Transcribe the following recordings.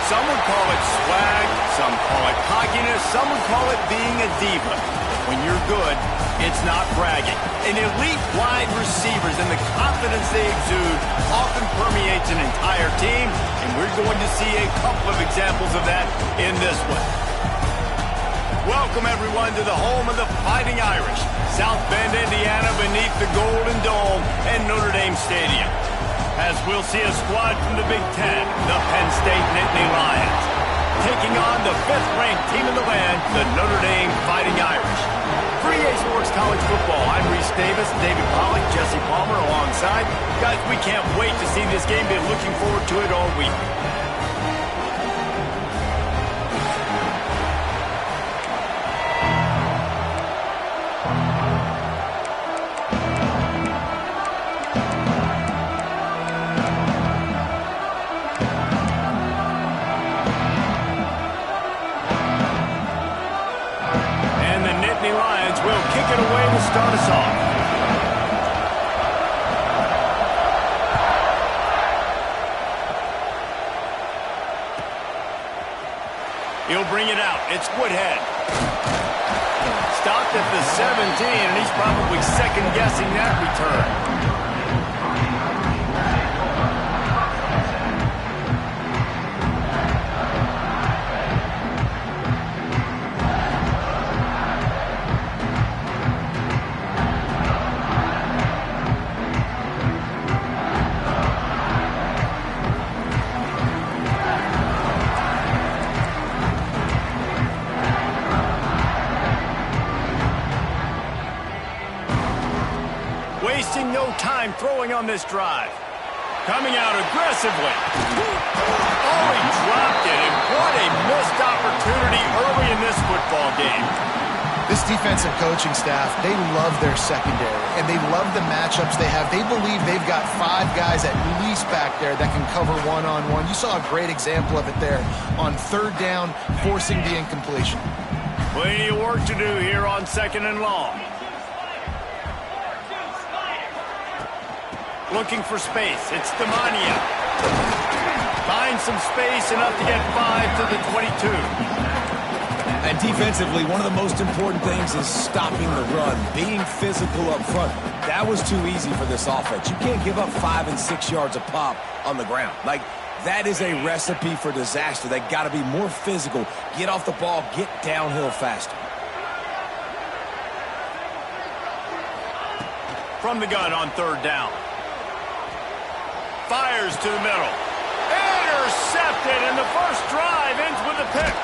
Some would call it swag, some call it cockiness, some would call it being a diva. When you're good, it's not bragging. An elite wide receivers and the confidence they exude often permeates an entire team, and we're going to see a couple of examples of that in this one. Welcome, everyone, to the home of the Fighting Irish, South Bend, Indiana, beneath the Golden Dome and Notre Dame Stadium. As we'll see a squad from the Big Ten, the Penn State Nittany Lions, taking on the 5th-ranked team in the land, the Notre Dame Fighting Irish. For EA Sports College Football, I'm Reese Davis, David Pollack, Jesse Palmer alongside. Guys, we can't wait to see this game. Been looking forward to it all week. Start us off. He'll bring it out. It's Woodhead. Stopped at the 17, and he's probably second-guessing that return. Wasting no time throwing on this drive. Coming out aggressively. Oh, he dropped it, and what a missed opportunity early in this football game. This defensive coaching staff, they love their secondary, and they love the matchups they have. They believe they've got 5 guys at least back there that can cover one-on-one. You saw a great example of it there on 3rd down, forcing the incompletion. Plenty of work to do here on 2nd and long. Looking for space. It's Demania. Finds some space, enough to get 5 to the 22. And defensively, one of the most important things is stopping the run, being physical up front. That was too easy for this offense. You can't give up 5 and 6 yards a pop on the ground. Like, that is a recipe for disaster. They got to be more physical, get off the ball, get downhill faster. From the gun on 3rd down. Fires to the middle. Intercepted, and the first drive ends with a pick.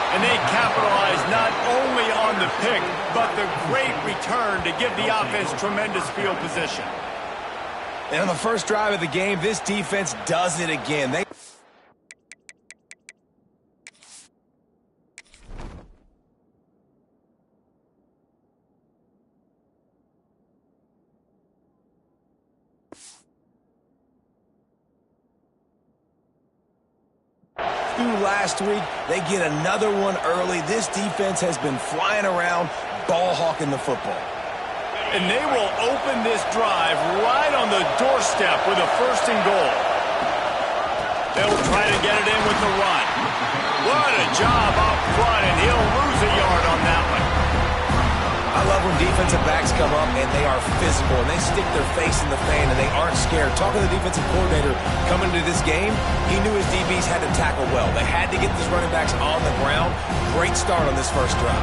And they capitalize not only on the pick, but the great return to give the offense tremendous field position. And on the first drive of the game, this defense does it again. Last week, they get another one early. This defense has been flying around, ball hawking the football. And they will open this drive right on the doorstep with a 1st and goal. They'll try to get it in with the run. What a job up front, and he'll lose a yard on that one. I love when defensive backs come up and they are physical and they stick their face in the fan and they aren't scared. Talking to the defensive coordinator coming to this game, he knew his DBs had to tackle well. They had to get these running backs on the ground. Great start on this first drive.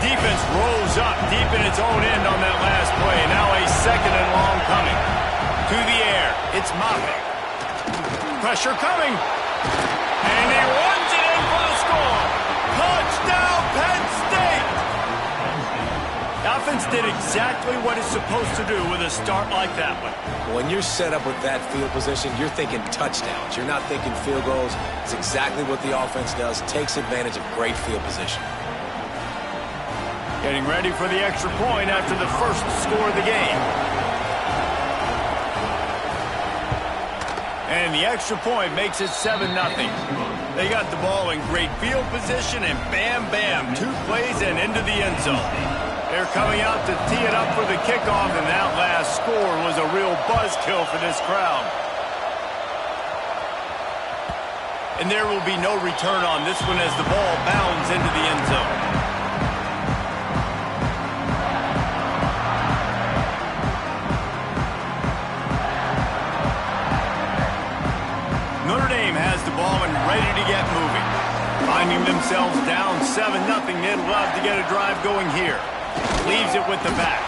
Defense rolls up deep in its own end on that last play. Now a 2nd and long coming. To the air, it's Moffett. Pressure coming. And he runs it in for the score. Touchdown, Penn State! The offense did exactly what it's supposed to do with a start like that one. When you're set up with that field position, you're thinking touchdowns. You're not thinking field goals. It's exactly what the offense does. Takes advantage of great field position. Getting ready for the extra point after the first score of the game. And the extra point makes it 7-0. They got the ball in great field position, and bam, bam, 2 plays and into the end zone. They're coming out to tee it up for the kickoff, and that last score was a real buzzkill for this crowd. And there will be no return on this one as the ball bounds into the end zone. Notre Dame has the ball and ready to get moving. Finding themselves down 7-0, they'd love to get a drive going here. Leaves it with the back.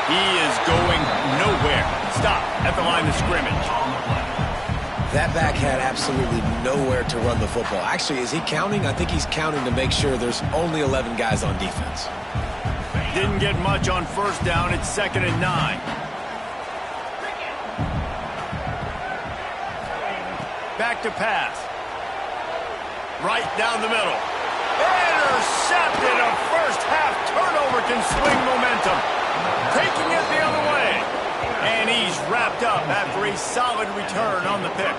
He is going nowhere. Stop at the line of scrimmage. That back had absolutely nowhere to run the football. Actually, is he counting? I think he's counting to make sure there's only 11 guys on defense. Didn't get much on first down. It's 2nd and 9. Back to pass. Right down the middle. Intercepted. A first half turnover can swing momentum. Taking it the other way. And he's wrapped up after a solid return on the pick.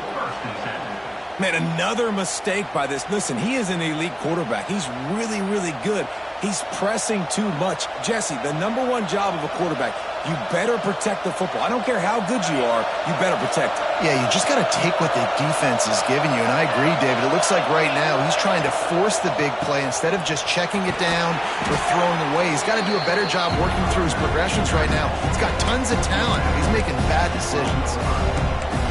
Man, another mistake by this. Listen, he is an elite quarterback. He's really, really good. He's pressing too much. Jesse, the #1 job of a quarterback, you better protect the football. I don't care how good you are, you better protect it. Yeah, you just got to take what the defense is giving you, and I agree, David. It looks like right now he's trying to force the big play instead of just checking it down or throwing away. He's got to do a better job working through his progressions right now. He's got tons of talent. He's making bad decisions.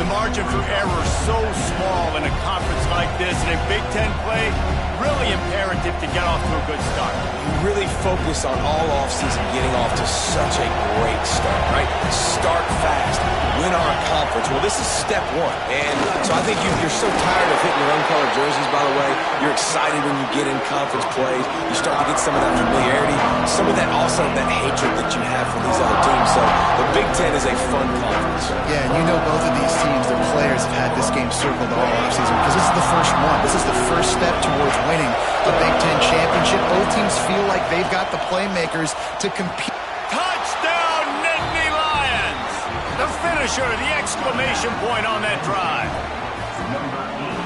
The margin for error so small in a conference like this, and in Big Ten play, really imperative to get off to a good start. You really focus on all offseason getting off to such a great start, right? Start fast, win our conference. Well, this is step one. And so I think you're so tired of hitting your own colored jerseys, by the way. You're excited when you get in conference plays. You start to get some of that familiarity, some of that also that hatred that you have for these other teams. So the Big Ten is a fun conference. Yeah, and you know both of these teams, their players have had this game circled all offseason because this is the first one. This is the first step towards winning a Big Ten championship. Both teams feel like they've got the playmakers to compete. Touchdown, Nittany Lions! The finisher, the exclamation point on that drive.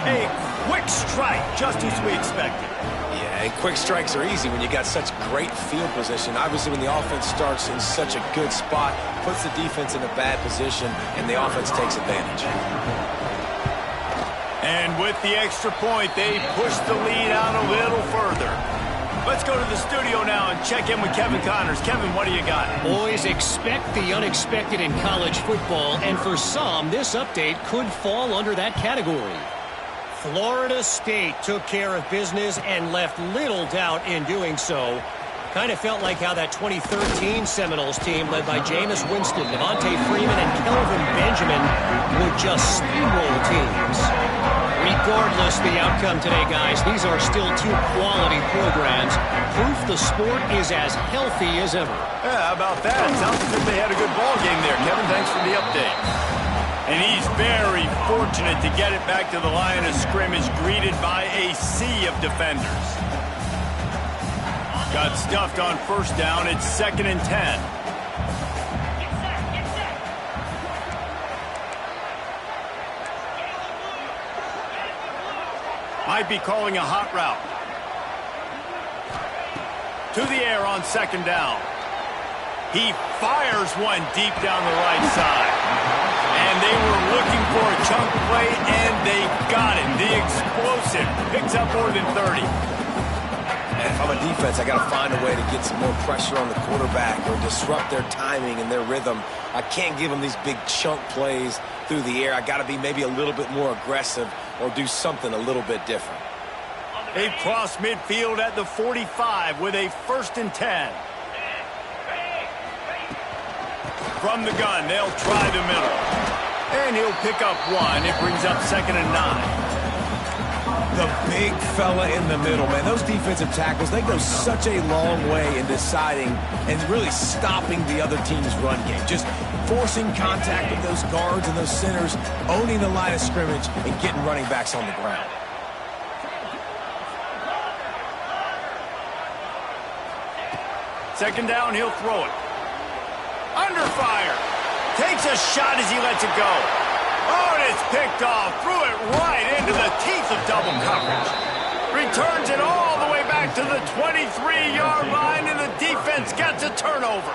A quick strike, just as we expected. Yeah, and quick strikes are easy when you got such great field position. Obviously, when the offense starts in such a good spot, puts the defense in a bad position, and the offense takes advantage. And with the extra point, they push the lead out a little further. Let's go to the studio now and check in with Kevin Connors. Kevin, what do you got? Boys, expect the unexpected in college football, and for some, this update could fall under that category. Florida State took care of business and left little doubt in doing so. Kind of felt like how that 2013 Seminoles team led by Jameis Winston, Devontae Freeman, and Kelvin Benjamin would just steamroll teams. Regardless the outcome today, guys, these are still two quality programs. Proof the sport is as healthy as ever. Yeah, how about that? Sounds as if they had a good ball game there. Kevin, thanks for the update. And he's very fortunate to get it back to the line of scrimmage, greeted by a sea of defenders. Got stuffed on first down. It's 2nd and 10. Might be calling a hot route. To the air on 2nd down. He fires one deep down the right side. And they were looking for a chunk play, and they got it. The explosive picks up more than 30. And if I'm a defense, I got to find a way to get some more pressure on the quarterback or disrupt their timing and their rhythm. I can't give them these big chunk plays through the air. I got to be maybe a little bit more aggressive or do something a little bit different. They cross midfield at the 45 with a 1st and 10. From the gun, they'll try the middle. And he'll pick up one. It brings up 2nd and 9. The big fella in the middle, man. Those defensive tackles, they go such a long way in deciding and really stopping the other team's run game. Just forcing contact with those guards and those centers, owning the line of scrimmage, and getting running backs on the ground. Second down, he'll throw it. Under fire. Takes a shot as he lets it go. Oh, and it's picked off. Threw it right into the teeth of double coverage. Returns it all the way back to the 23-yard line, and the defense gets a turnover.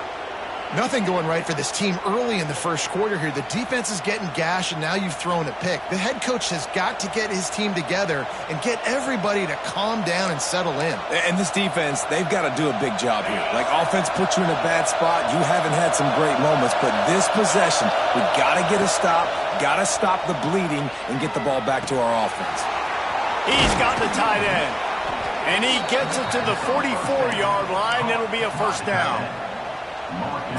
Nothing going right for this team early in the first quarter here. The defense is getting gashed, and now you've thrown a pick. The head coach has got to get his team together and get everybody to calm down and settle in. And this defense, they've got to do a big job here. Like, offense put you in a bad spot. You haven't had some great moments, but this possession, we got to get a stop, got to stop the bleeding, and get the ball back to our offense. He's got the tight end, and he gets it to the 44-yard line. It'll be a first down.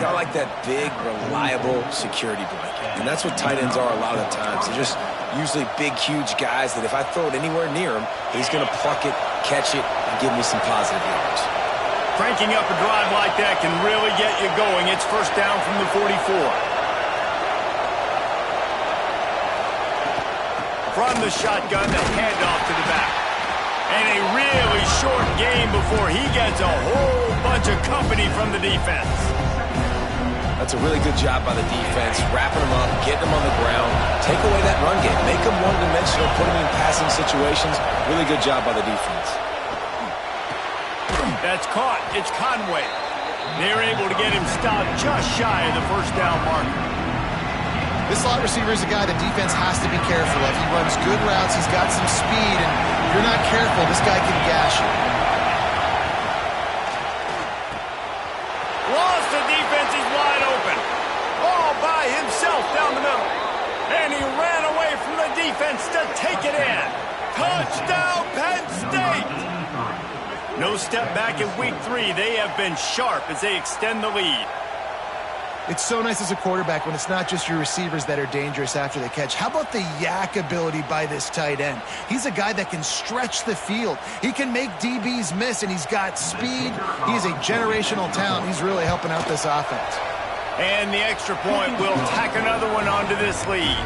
Got like that big, reliable security blanket. And that's what tight ends are a lot of the times. They're just usually big, huge guys that if I throw it anywhere near him, he's going to pluck it, catch it, and give me some positive yards. Cranking up a drive like that can really get you going. It's first down from the 44. From the shotgun, the handoff to the back. And a really short game before he gets a whole bunch of company from the defense. That's a really good job by the defense, wrapping them up, getting them on the ground, take away that run game, make them one-dimensional, put them in passing situations. Really good job by the defense. That's caught. It's Conway. They're able to get him stopped just shy of the first down marker. This slot receiver is a guy the defense has to be careful of. He runs good routes. He's got some speed, and if you're not careful, this guy can gash you. Lost the defense. He's wide open. All by himself down the middle. And he ran away from the defense to take it in. Touchdown, Penn State! No step back in week 3. They have been sharp as they extend the lead. It's so nice as a quarterback when it's not just your receivers that are dangerous after the catch. How about the yak ability by this tight end? He's a guy that can stretch the field. He can make DBs miss, and he's got speed. He's a generational talent. He's really helping out this offense. And the extra point will tack another one onto this lead.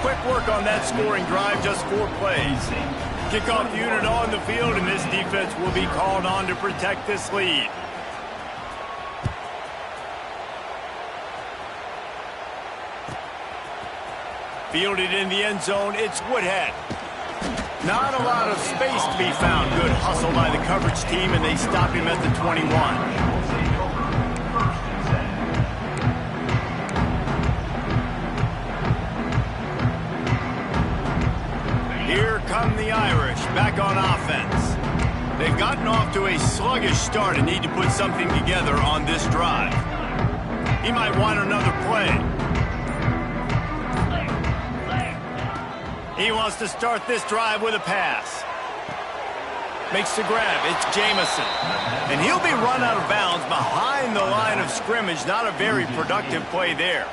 Quick work on that scoring drive, just 4 plays. Kickoff unit on the field, and this defense will be called on to protect this lead. Fielded in the end zone, it's Woodhead. Not a lot of space to be found. Good hustle by the coverage team, and they stop him at the 21. Here come the Irish, back on offense. They've gotten off to a sluggish start and need to put something together on this drive. He might want another play. He wants to start this drive with a pass. Makes the grab. It's Jamison. And he'll be run out of bounds behind the line of scrimmage. Not a very productive play there.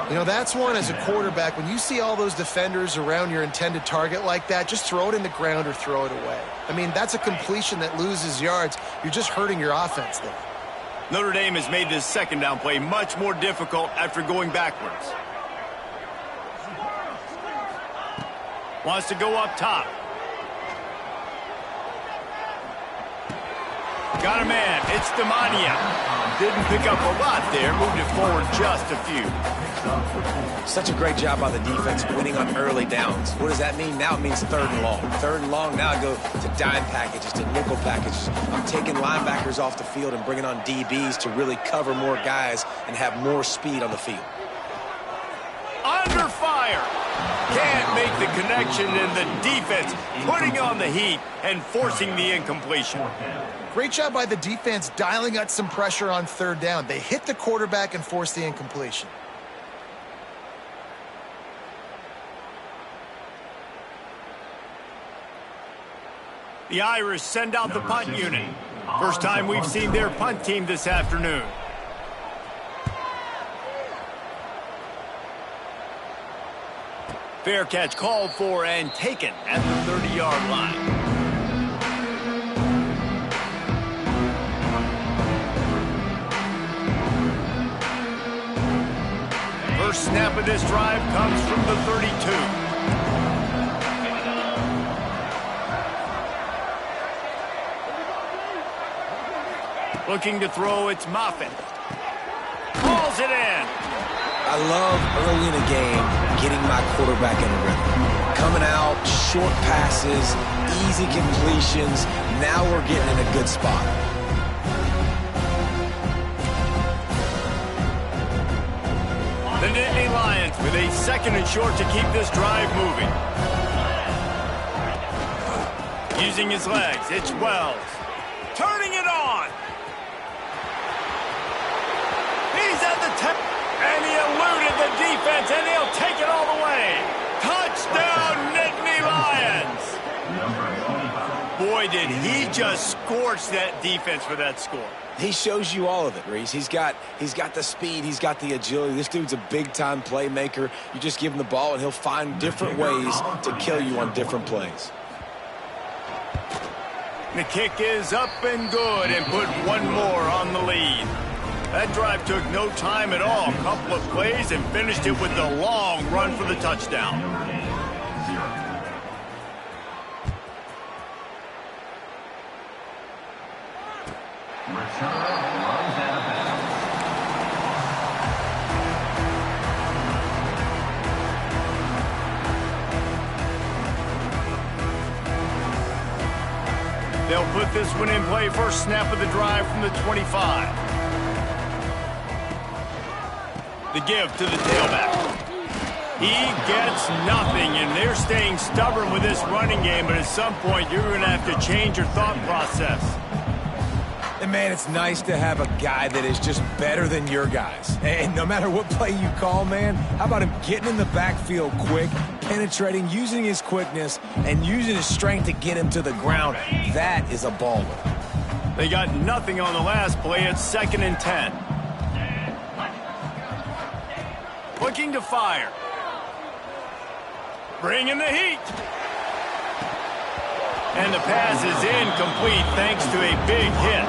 You know, that's one as a quarterback. When you see all those defenders around your intended target like that, just throw it in the ground or throw it away. I mean, that's a completion that loses yards. You're just hurting your offense there. Notre Dame has made this second down play much more difficult after going backwards. Wants to go up top. Got a man. It's Demania. Didn't pick up a lot there. Moved it forward just a few. Such a great job by the defense winning on early downs. What does that mean? Now it means 3rd and long. 3rd and long, now I go to dime packages, to nickel packages. I'm taking linebackers off the field and bringing on DBs to really cover more guys and have more speed on the field. Under fire. Can't make the connection, and the defense putting on the heat and forcing the incompletion. Great job by the defense dialing out some pressure on 3rd down. They hit the quarterback and forced the incompletion. The Irish send out the punt unit. First time we've seen their punt team this afternoon. Fair catch called for and taken at the 30-yard line. First snap of this drive comes from the 32. Looking to throw, it's Moffitt. Calls it in. I love early in a game getting my quarterback in a rhythm. Coming out, short passes, easy completions. Now we're getting in a good spot. The Nittany Lions with a 2nd and short to keep this drive moving. Using his legs, it's Wells. Turning it on. He's at the 10, and he eluded the defense, and he'll take it all the way. Touchdown, Nittany Lions. Boy, did he just scorch that defense for that score. He shows you all of it, Reese. He's got the speed. He's got the agility. This dude's a big-time playmaker. You just give him the ball, and he'll find different ways to kill you on different plays. The kick is up and good, and put one more on the lead. That drive took no time at all. A couple of plays and finished it with a long run for the touchdown. They'll put this one in play. First snap of the drive from the 25. The give to the tailback. He gets nothing, and they're staying stubborn with this running game, but at some point you're going to have to change your thought process. And, man, it's nice to have a guy that is just better than your guys. And no matter what play you call, man, how about him getting in the backfield quick, penetrating, using his quickness, and using his strength to get him to the ground? That is a baller. They got nothing on the last play. It's 2nd and 10. Looking to fire. Bringing the heat. And the pass is incomplete thanks to a big hit.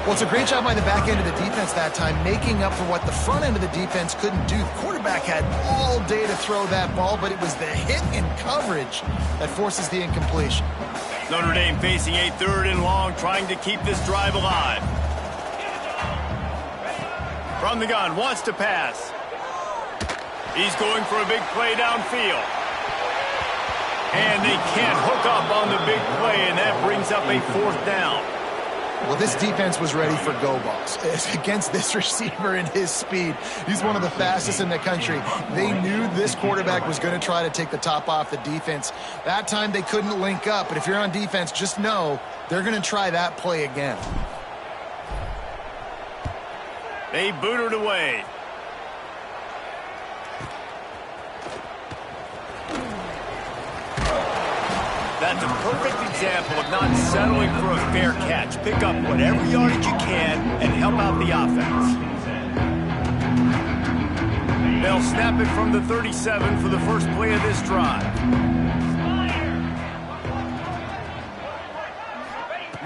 Well, it's a great job by the back end of the defense that time, making up for what the front end of the defense couldn't do. The quarterback had all day to throw that ball, but it was the hit and coverage that forces the incompletion. Notre Dame facing a 3rd and long, trying to keep this drive alive. From the gun, wants to pass. He's going for a big play downfield. And they can't hook up on the big play, and that brings up a 4th down. Well, this defense was ready for go balls. Against this receiver and his speed, he's one of the fastest in the country. They knew this quarterback was going to try to take the top off the defense. That time they couldn't link up, but if you're on defense, just know they're going to try that play again. They boot it away. That's a perfect example of not settling for a fair catch. Pick up whatever yardage you can and help out the offense. They'll snap it from the 37 for the first play of this drive.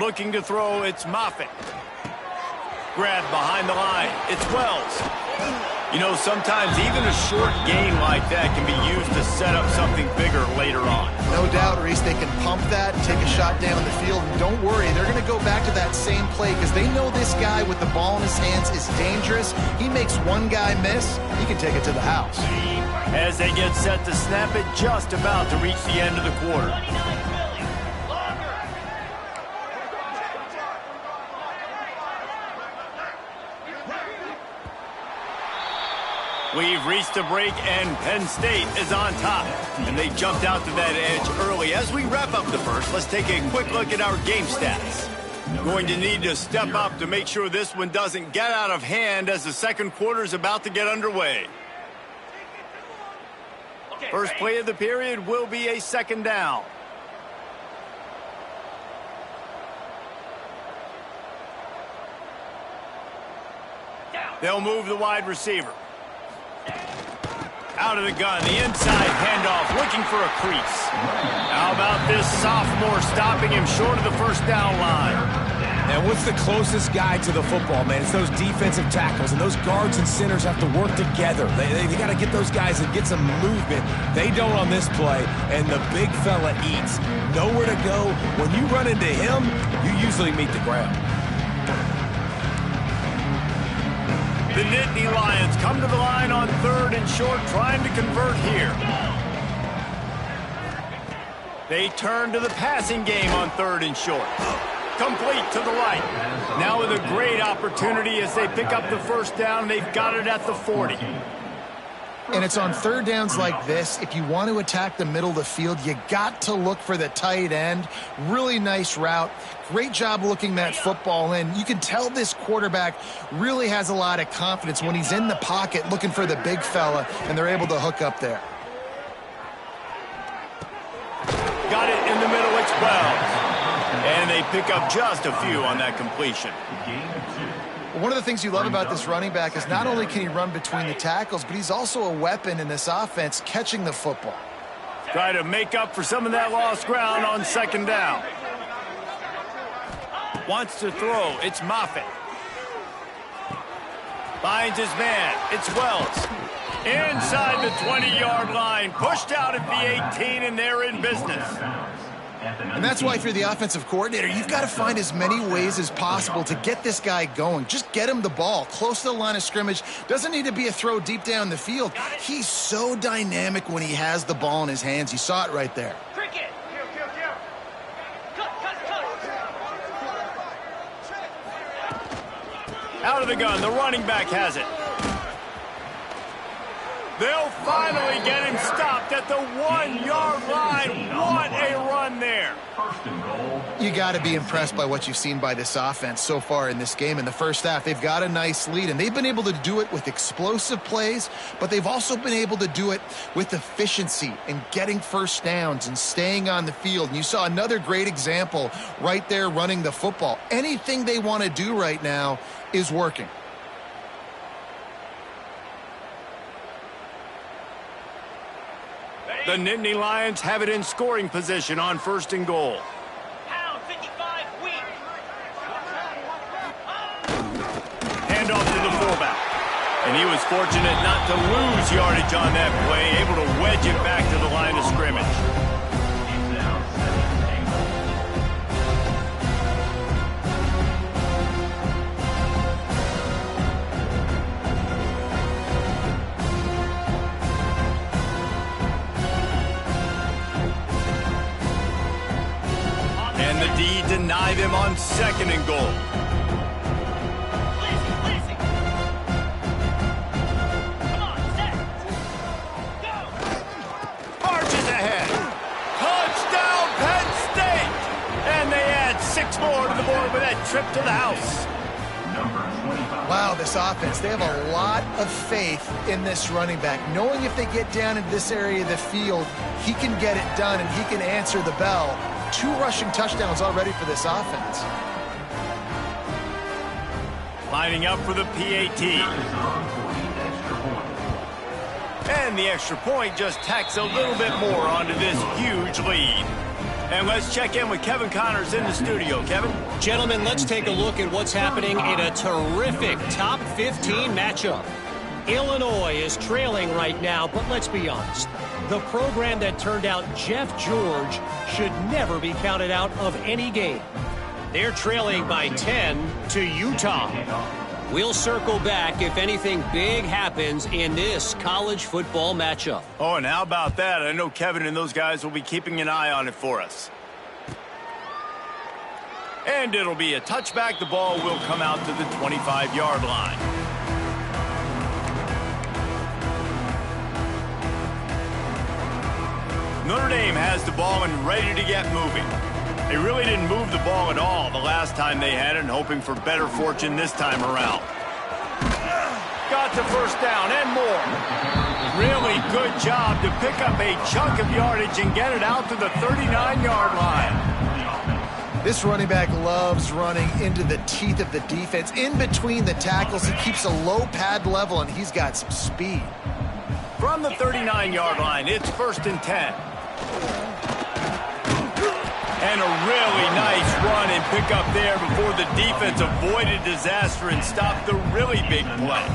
Looking to throw, it's Moffitt. Grabbed behind the line, it's Wells. You know, sometimes even a short gain like that can be used to set up something bigger later on. No doubt, Reese, they can pump that, take a shot down the field, and don't worry, they're going to go back to that same play because they know this guy with the ball in his hands is dangerous. He makes one guy miss, he can take it to the house. As they get set to snap it, just about to reach the end of the quarter. We've reached a break, and Penn State is on top. And they jumped out to that edge early. As we wrap up the first, let's take a quick look at our game stats. Going to need to step up to make sure this one doesn't get out of hand as the second quarter is about to get underway. First play of the period will be a 2nd down. They'll move the wide receiver. Out of the gun, the inside handoff, looking for a crease. How about this sophomore stopping him short of the first down line? And what's the closest guy to the football, man? It's those defensive tackles, and those guards and centers have to work together. They got to get those guys and get some movement. They don't on this play, and the big fella eats. Nowhere to go. When you run into him, you usually meet the ground. The Nittany Lions come to the line on 3rd and short, trying to convert here. They turn to the passing game on 3rd and short. Complete to the right. Now with a great opportunity as they pick up the first down. They've got it at the 40. And it's on third downs like this. If you want to attack the middle of the field, you got to look for the tight end. Really nice route. Great job looking that football in. You can tell this quarterback really has a lot of confidence when he's in the pocket looking for the big fella, and they're able to hook up there. Got it in the middle, it's Wells. And they pick up just a few on that completion. One of the things you love about this running back is not only can he run between the tackles, but he's also a weapon in this offense catching the football. Try to make up for some of that lost ground on second down. Wants to throw. It's Moffitt. Finds his man. It's Wells. Inside the 20-yard line. Pushed out at the 18, and they're in business. And that's why if you're the offensive coordinator, you've got to find as many ways as possible to get this guy going. Just get him the ball close to the line of scrimmage. Doesn't need to be a throw deep down the field. He's so dynamic when he has the ball in his hands. You saw it right there. Out of the gun. The running back has it. They'll finally get him stopped at the 1-yard line. What a run there. You got to be impressed by what you've seen by this offense so far in this game. In the first half, they've got a nice lead, and they've been able to do it with explosive plays, but they've also been able to do it with efficiency and getting first downs and staying on the field. And you saw another great example right there running the football. Anything they want to do right now is working. The Nittany Lions have it in scoring position on first and goal. Hand off to the fullback. And he was fortunate not to lose yardage on that play, able to wedge it back to the line of scrimmage. Deny them on second and goal. Marches ahead. Touchdown, Penn State! And they add 6 more to the board with that trip to the house. Wow, this offense, they have a lot of faith in this running back, knowing if they get down into this area of the field, he can get it done and he can answer the bell. 2 rushing touchdowns already for this offense. Lining up for the PAT. And the extra point just tacks a little bit more onto this huge lead. And let's check in with Kevin Connors in the studio. Kevin? Gentlemen, let's take a look at what's happening in a terrific top 15 matchup. Illinois is trailing right now, but let's be honest. The program that turned out Jeff George should never be counted out of any game. They're trailing by 10 to Utah. We'll circle back if anything big happens in this college football matchup. Oh, and how about that? I know Kevin and those guys will be keeping an eye on it for us. And it'll be a touchback. The ball will come out to the 25-yard line. Notre Dame has the ball and ready to get moving. They really didn't move the ball at all the last time they had it, and hoping for better fortune this time around. Got the first down and more. Really good job to pick up a chunk of yardage and get it out to the 39-yard line. This running back loves running into the teeth of the defense. In between the tackles, he keeps a low pad level, and he's got some speed. From the 39-yard line, it's 1st and 10. And a really nice run and pick up there before the defense avoided disaster and stopped the really big play.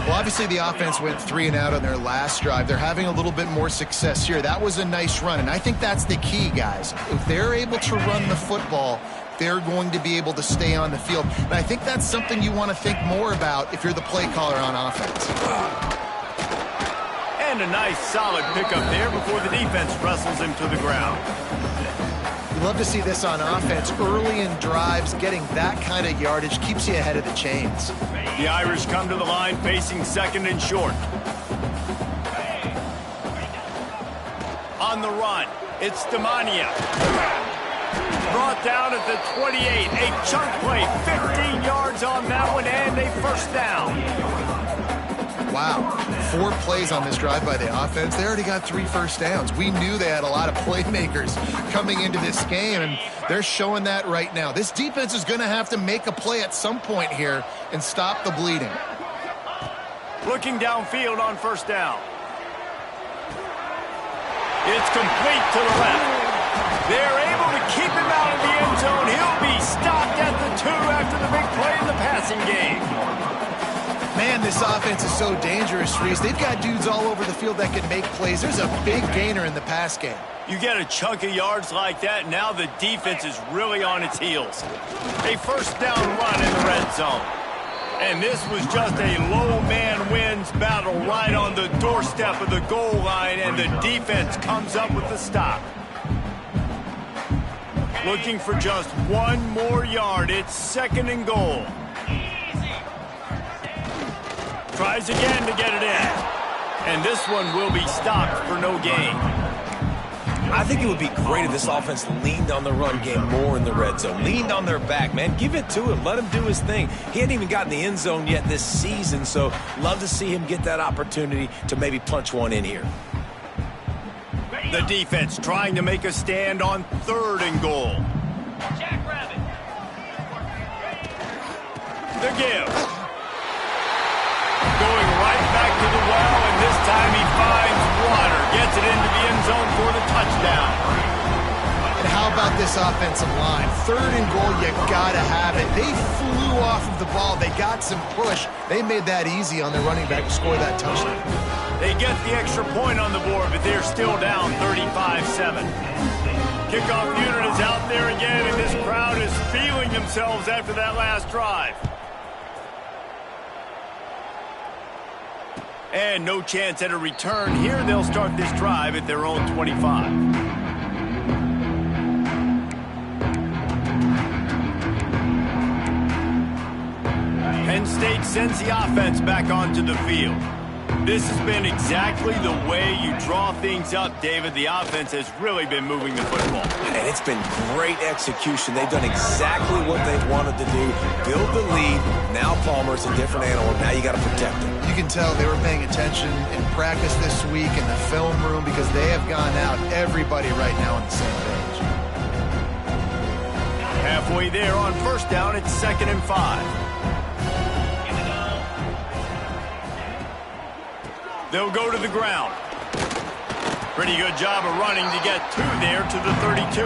Well, obviously the offense went 3 and out on their last drive. They're having a little bit more success here. That was a nice run, and I think that's the key, guys. If they're able to run the football, they're going to be able to stay on the field. And I think that's something you want to think more about if you're the play caller on offense. And a nice solid pickup there before the defense wrestles him to the ground. You love to see this on offense. Early in drives, getting that kind of yardage keeps you ahead of the chains. The Irish come to the line facing 2nd and short. on the run. It's Demania. Brought down at the 28. A chunk play, 15 yards on that one, and a first down. Wow, 4 plays on this drive by the offense. They already got 3 first downs. We knew they had a lot of playmakers coming into this game, and they're showing that right now. This defense is going to have to make a play at some point here and stop the bleeding. Looking downfield on first down. It's complete to the left. They're able to keep him out of the end zone. He'll be stopped at the 2 after the big play in the passing game. Man, this offense is so dangerous, Reese. They've got dudes all over the field that can make plays. There's a big gainer in the pass game. You get a chunk of yards like that, now the defense is really on its heels. A first down run in the red zone. And this was just a low man wins battle right on the doorstep of the goal line, and the defense comes up with the stop. Looking for just 1 more yard. It's 2nd and goal. Tries again to get it in. And this one will be stopped for no gain. I think it would be great if this offense leaned on the run game more in the red zone. Leaned on their back, man. Give it to him. Let him do his thing. He hadn't even gotten the end zone yet this season, so love to see him get that opportunity to maybe punch one in here. The defense trying to make a stand on 3rd and goal. The give. Going right back to the well, and this time he finds water. Gets it into the end zone for the touchdown. And how about this offensive line? 3rd and goal, you got to have it. They flew off of the ball. They got some push. They made that easy on their running back to score that touchdown. They get the extra point on the board, but they're still down 35-7. Kickoff unit is out there again, and this crowd is feeling themselves after that last drive. And no chance at a return here. They'll start this drive at their own 25. Penn State sends the offense back onto the field. This has been exactly the way you draw things up, David. The offense has really been moving the football. And it's been great execution. They've done exactly what they've wanted to do. Build the lead. Now Palmer's a different animal. Now you got to protect him. You can tell they were paying attention in practice this week in the film room because they have gone out, everybody right now on the same page. Halfway there on first down, it's 2nd and 5. They'll go to the ground. Pretty good job of running to get 2 there to the 32.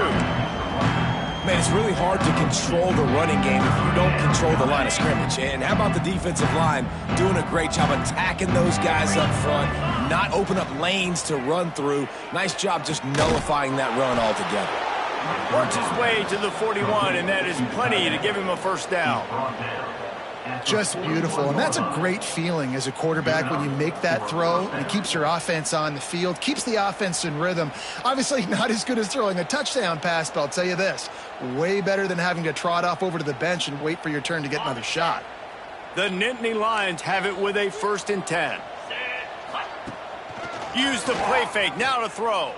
Man, it's really hard to control the running game if you don't control the line of scrimmage. And how about the defensive line doing a great job attacking those guys up front, not open up lanes to run through. Nice job just nullifying that run altogether. Works his way to the 41, and that is plenty to give him a first down. Just beautiful, and that's a great feeling as a quarterback when you make that throw, and it keeps your offense on the field, keeps the offense in rhythm. Obviously not as good as throwing a touchdown pass, but I'll tell you this, way better than having to trot off over to the bench and wait for your turn to get another shot. The Nittany Lions have it with a 1st and 10. Use the play fake, now to throw.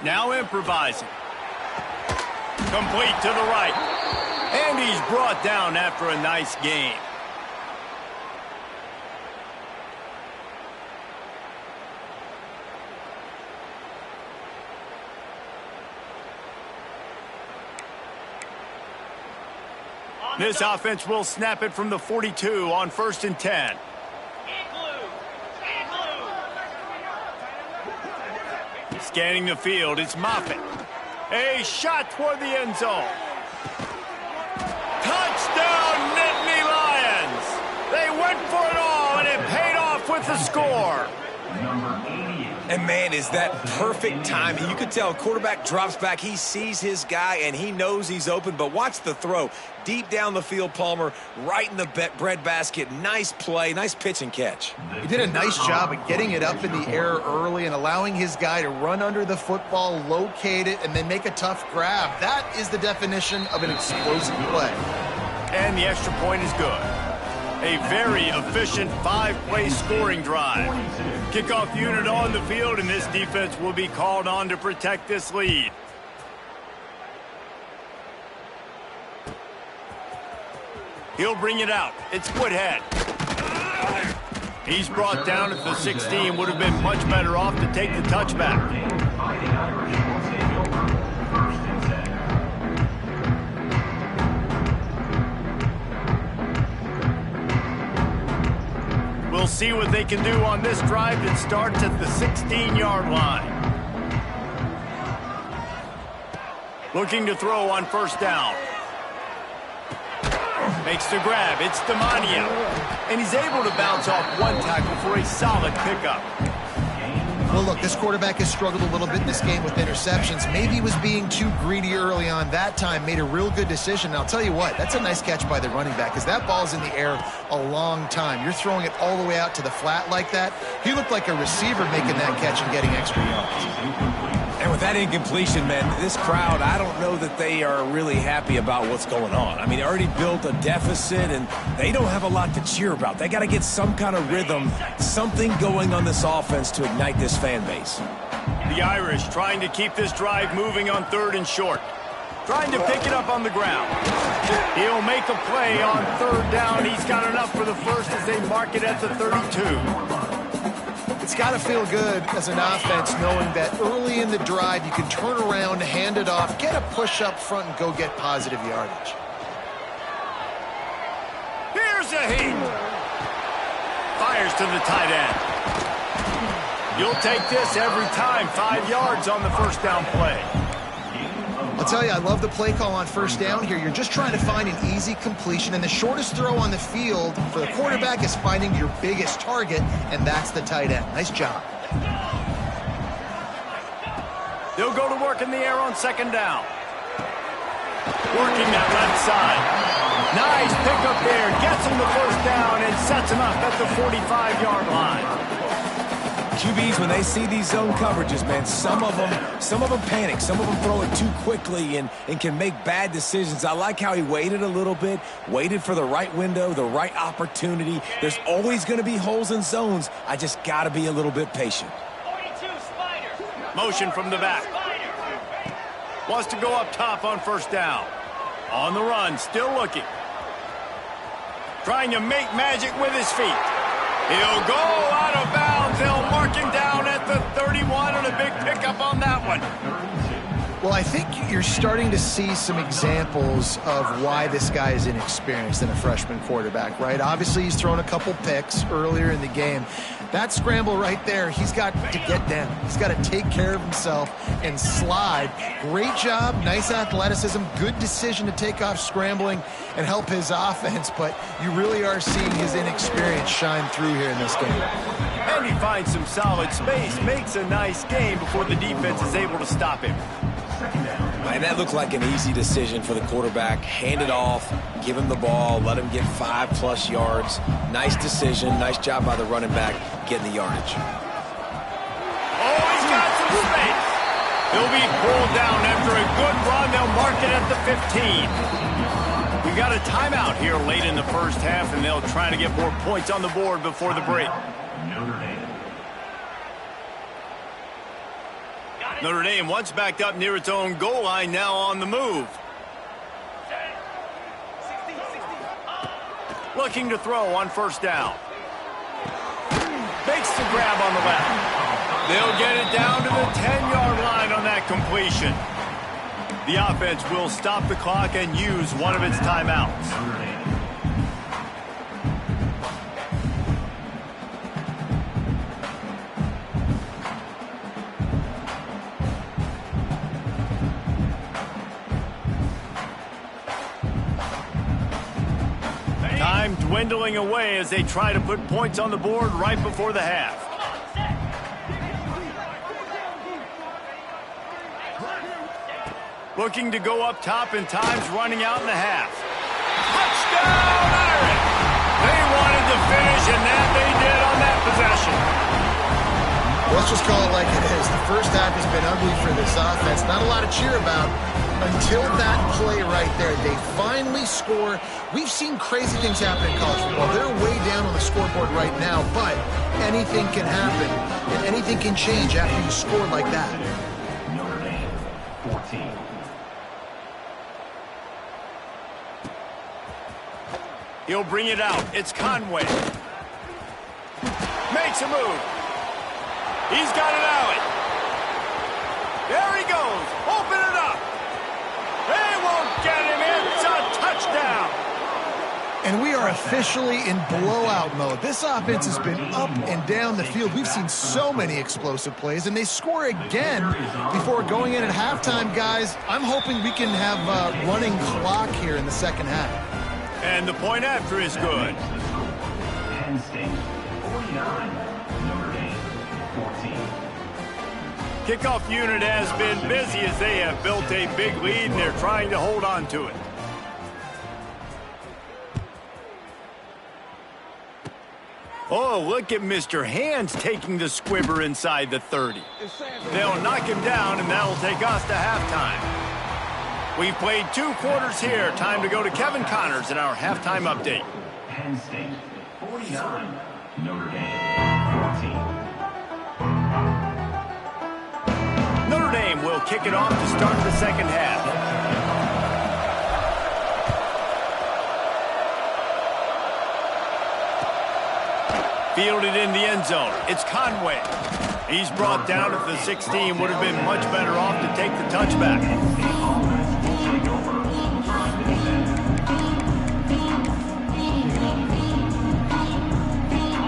Now improvising. Complete to the right. And he's brought down after a nice gain. This offense will snap it from the 42 on 1st and 10. Scanning the field, it's Moffitt. A shot toward the end zone. Touchdown, Nittany Lions! They went for it all, and it paid off with the score. And, man, is that perfect timing. You can tell quarterback drops back. He sees his guy, and he knows he's open. But watch the throw. Deep down the field, Palmer, right in the bread basket. Nice play, nice pitch and catch. He did a nice job of getting it up in the air early and allowing his guy to run under the football, locate it, and then make a tough grab. That is the definition of an explosive play. And the extra point is good. A very efficient 5-play scoring drive. Kickoff unit on the field, and this defense will be called on to protect this lead. He'll bring it out. It's Woodhead. He's brought down at the 16. Would have been much better off to take the touchback. We'll see what they can do on this drive that starts at the 16-yard line. Looking to throw on first down. Makes the grab. It's Demonio. And he's able to bounce off one tackle for a solid pickup. Well, look, this quarterback has struggled a little bit in this game with interceptions. Maybe he was being too greedy early on that time, made a real good decision. And I'll tell you what, that's a nice catch by the running back because that ball's in the air a long time. You're throwing it all the way out to the flat like that. He looked like a receiver making that catch and getting extra yards. And with that incompletion, man, this crowd, I don't know that they are really happy about what's going on. I mean, they already built a deficit, and they don't have a lot to cheer about. They got to get some kind of rhythm, something going on this offense to ignite this fan base. The Irish trying to keep this drive moving on 3rd and short. Trying to pick it up on the ground. He'll make a play on 3rd down. He's got enough for the first as they mark it at the 32. It's got to feel good as an offense knowing that early in the drive you can turn around, hand it off, get a push up front, and go get positive yardage. Here's a heat. Fires to the tight end. You'll take this every time. 5 yards on the first down play. I'll tell you, I love the play call on first down here. You're just trying to find an easy completion, and the shortest throw on the field for the quarterback is finding your biggest target, and that's the tight end. Nice job. They'll go to work in the air on 2nd down. Working that left side. Nice pickup there. Gets him the first down and sets him up at the 45-yard line. QBs, when they see these zone coverages, man, some of them panic. Some of them throw it too quickly and can make bad decisions. I like how he waited a little bit, waited for the right window, the right opportunity. There's always going to be holes in zones. I just got to be a little bit patient. Motion from the back. Wants to go up top on first down. On the run, still looking. Trying to make magic with his feet. He'll go out of bounds. They'll mark him down at the 31 and a big pickup on that one. Well, I think you're starting to see some examples of why this guy is inexperienced in a freshman quarterback, right? Obviously, he's thrown a couple picks earlier in the game. That scramble right there, he's got to get down. He's got to take care of himself and slide. Great job, nice athleticism, good decision to take off scrambling and help his offense, but you really are seeing his inexperience shine through here in this game. And he finds some solid space, makes a nice game before the defense is able to stop him. And that looked like an easy decision for the quarterback. Hand it off, give him the ball, let him get 5+ yards. Nice decision, nice job by the running back getting the yardage. Oh, he's got some space. He'll be pulled down after a good run. They'll mark it at the 15. We got a timeout here late in the first half, and they'll try to get more points on the board before the break. Notre Dame once backed up near its own goal line, now on the move. Looking to throw on first down. Makes the grab on the left. They'll get it down to the 10-yard line on that completion. The offense will stop the clock and use one of its timeouts. Time dwindling away as they try to put points on the board right before the half. Looking to go up top, and time's running out in the half. Touchdown, Irish! They wanted to finish, and that they did on that possession. Let's just call it like it is. The first half has been ugly for this offense. Not a lot to cheer about. Until that play right there, they finally score. We've seen crazy things happen in college football. They're way down on the scoreboard right now, but anything can happen, and anything can change after you score like that. Notre Dame, 14. He'll bring it out. It's Conway. Makes a move. He's got an alley. There he goes. Open it up. They won't get him. It's a touchdown. And we are officially in blowout mode. This offense has been up and down the field. We've seen so many explosive plays, and they score again before going in at halftime, guys. I'm hoping we can have a running clock here in the second half. And the point after is good. Penn State, 49. Notre Dame, 14. Kickoff unit has been busy as they have built a big lead, and they're trying to hold on to it. Oh, look at Mr. Hands taking the squibber inside the 30. They'll knock him down, and that'll take us to halftime. We've played 2 quarters here. Time to go to Kevin Connors in our halftime update. Penn State, 49. Notre Dame, 14. Notre Dame will kick it off to start the second half. Fielded in the end zone. It's Conway. He's brought down at the 16. Would have been much better off to take the touchback.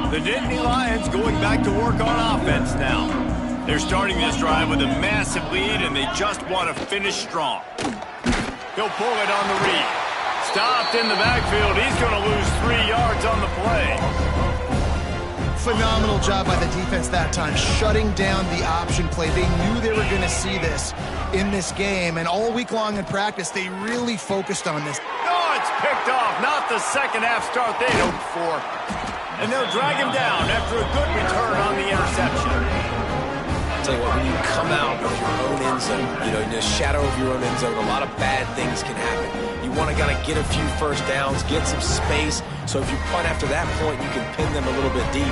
The Nittany Lions going back to work on offense now. They're starting this drive with a massive lead, and they just want to finish strong. He'll pull it on the read. Stopped in the backfield. He's going to lose 3 yards on the play. Phenomenal job by the defense that time, shutting down the option play. They knew they were going to see this in this game, and all week long in practice, they really focused on this. Oh, it's picked off. Not the second half start they'd hoped for. And they'll drag him down after a good return on the interception. I'll tell you what, when you come out of your own end zone, in the shadow of your own end zone, a lot of bad things can happen. You want to kind of get a few first downs, get some space, so if you punt after that point, you can pin them a little bit deep.